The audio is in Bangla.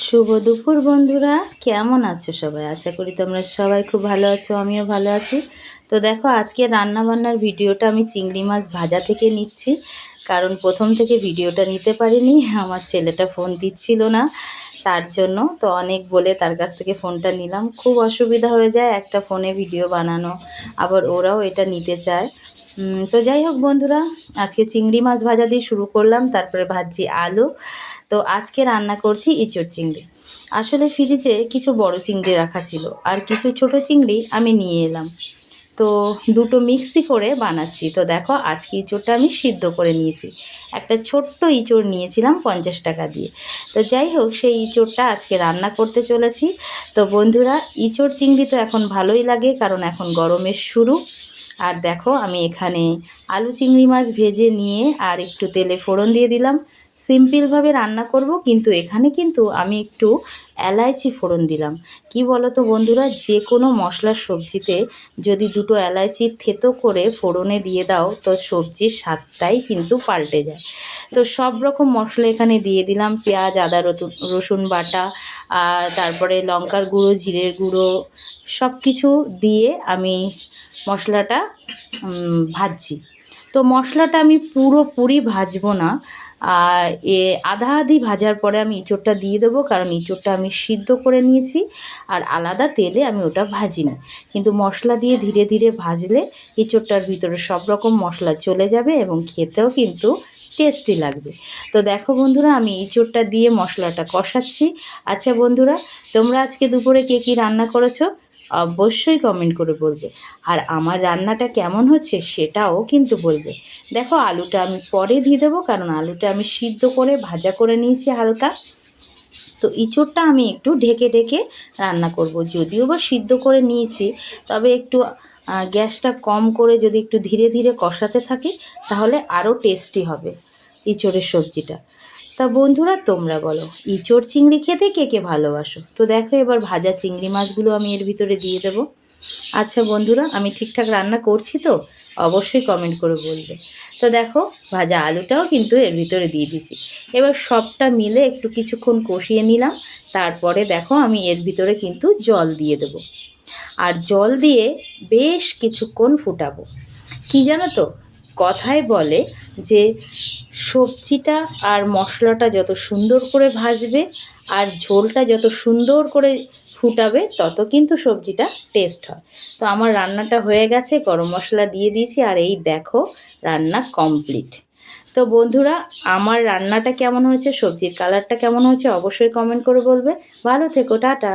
শুভ দুপুর বন্ধুরা, কেমন আছো সবাই? আশা করি তোমরা সবাই খুব ভালো আছো, আমিও ভালো আছি। তো দেখো, আজকে রান্নাবান্নার ভিডিওটা আমি চিংড়ি মাছ ভাজা থেকে নিচ্ছি, কারণ প্রথম থেকে ভিডিওটা নিতে পারিনি। আমার ছেলেটা ফোন দিচ্ছিল না, তার জন্য তো অনেক বলে তার কাছ থেকে ফোনটা নিলাম। খুব অসুবিধা হয়ে যায় একটা ফোনে ভিডিও বানানো, আবার ওরাও এটা নিতে চায়। তো যাই হোক বন্ধুরা, আজকে চিংড়ি মাছ ভাজা দিয়ে শুরু করলাম, তারপরে ভাজছি আলু। তো আজকে রান্না করছি ইঁচড় চিংড়ি। আসলে ফ্রিজে কিছু বড় চিংড়ি রাখা ছিল, আর কিছু ছোট চিংড়ি আমি নিয়ে এলাম। তো দুটো মিক্সি করে বানাচ্ছি। তো দেখো, আজকে ইঁচড়টা আমি সিদ্ধ করে নিয়েছি। একটা ছোট্ট ইঁচড় নিয়েছিলাম 50 টাকা দিয়ে। তো যাই হোক, সেই ইঁচড়টা আজকে রান্না করতে চলেছি। তো বন্ধুরা, ইঁচড় চিংড়ি তো এখন ভালোই লাগে, কারণ এখন গরমের শুরু। আর দেখো, আমি এখানে আলু চিংড়ি মাছ ভেজে নিয়ে আর একটু তেলে ফোড়ন দিয়ে দিলাম। সিম্পলভাবে রান্না করব, কিন্তু এখানে কিন্তু আমি একটু এলাইচি ফোড়ন দিলাম। কি বলো তো বন্ধুরা, যে কোনো মশলার সবজিতে যদি দুটো এলাইচি থেতো করে ফোড়নে দিয়ে দাও, তো সবজির স্বাদটাই কিন্তু পাল্টে যায়। তো সব রকম মশলা এখানে দিয়ে দিলাম, পেঁয়াজ, আদা, রসুন বাটা, আর তারপরে লঙ্কার গুঁড়ো, জিরের গুঁড়ো, সব কিছু দিয়ে আমি মশলাটা ভাজছি। তো মশলাটা আমি পুরোপুরি ভাজবো না, আর আধা আধি ভাজার পরে আমি ইঁচড়টা দিয়ে দেবো, কারণ ইঁচড়টা আমি সিদ্ধ করে নিয়েছি, আর আলাদা তেলে আমি ওটা ভাজিনি। কিন্তু মশলা দিয়ে ধীরে ধীরে ভাজলে ইঁচড়টার ভিতরে সব রকম মশলা চলে যাবে এবং খেতেও কিন্তু টেস্টি লাগবে। তো দেখো বন্ধুরা, আমি ইঁচড়টা দিয়ে মশলাটা কষাচ্ছি। আচ্ছা বন্ধুরা, তোমরা আজকে দুপুরে কে কী রান্না করেছো অবশ্যই কমেন্ট করে বলবে, আর আমার রান্নাটা কেমন হচ্ছে সেটাও কিন্তু বলবে। দেখো, আলুটা আমি পরে দিয়ে দেবো, কারণ আলুটা আমি সিদ্ধ করে ভাজা করে নিয়েছি হালকা। তো ইঁচড়টা আমি একটু ঢেকে ঢেকে রান্না করব, যদিও বা সিদ্ধ করে নিয়েছি, তবে একটু গ্যাসটা কম করে যদি একটু ধীরে ধীরে কষাতে থাকি, তাহলে আরও টেস্টি হবে ইঁচড়ের সবজিটা। তা বন্ধুরা, তোমরা বলো, ইঁচড় চিংড়ি খেতে কে কে ভালোবাসো? তো দেখো, এবার ভাজা চিংড়ি মাছগুলো আমি এর ভিতরে দিয়ে দেবো। আচ্ছা বন্ধুরা, আমি ঠিকঠাক রান্না করছি তো? অবশ্যই কমেন্ট করে বলবে। তো দেখো, ভাজা আলুটাও কিন্তু এর ভিতরে দিয়ে দিছি। এবার সবটা মিলে একটু কিছুক্ষণ কষিয়ে নিলাম। তারপরে দেখো, আমি এর ভিতরে কিন্তু জল দিয়ে দেবো, আর জল দিয়ে বেশ কিছুক্ষণ ফুটাবো। কি জানো তো, কথায় বলে যে সবজিটা আর মশলাটা যত সুন্দর করে ভাজবে আর ঝোলটা যত সুন্দর করে ফুটাবে, তত কিন্তু সবজিটা টেস্ট হয়। তো আমার রান্নাটা হয়ে গেছে, গরম মশলা দিয়ে দিয়েছি, আর এই দেখো, রান্না কমপ্লিট। তো বন্ধুরা, আমার রান্নাটা কেমন হয়েছে, সবজির কালারটা কেমন হয়েছে, অবশ্যই কমেন্ট করে বলবে। ভালো থেকো, টাটা।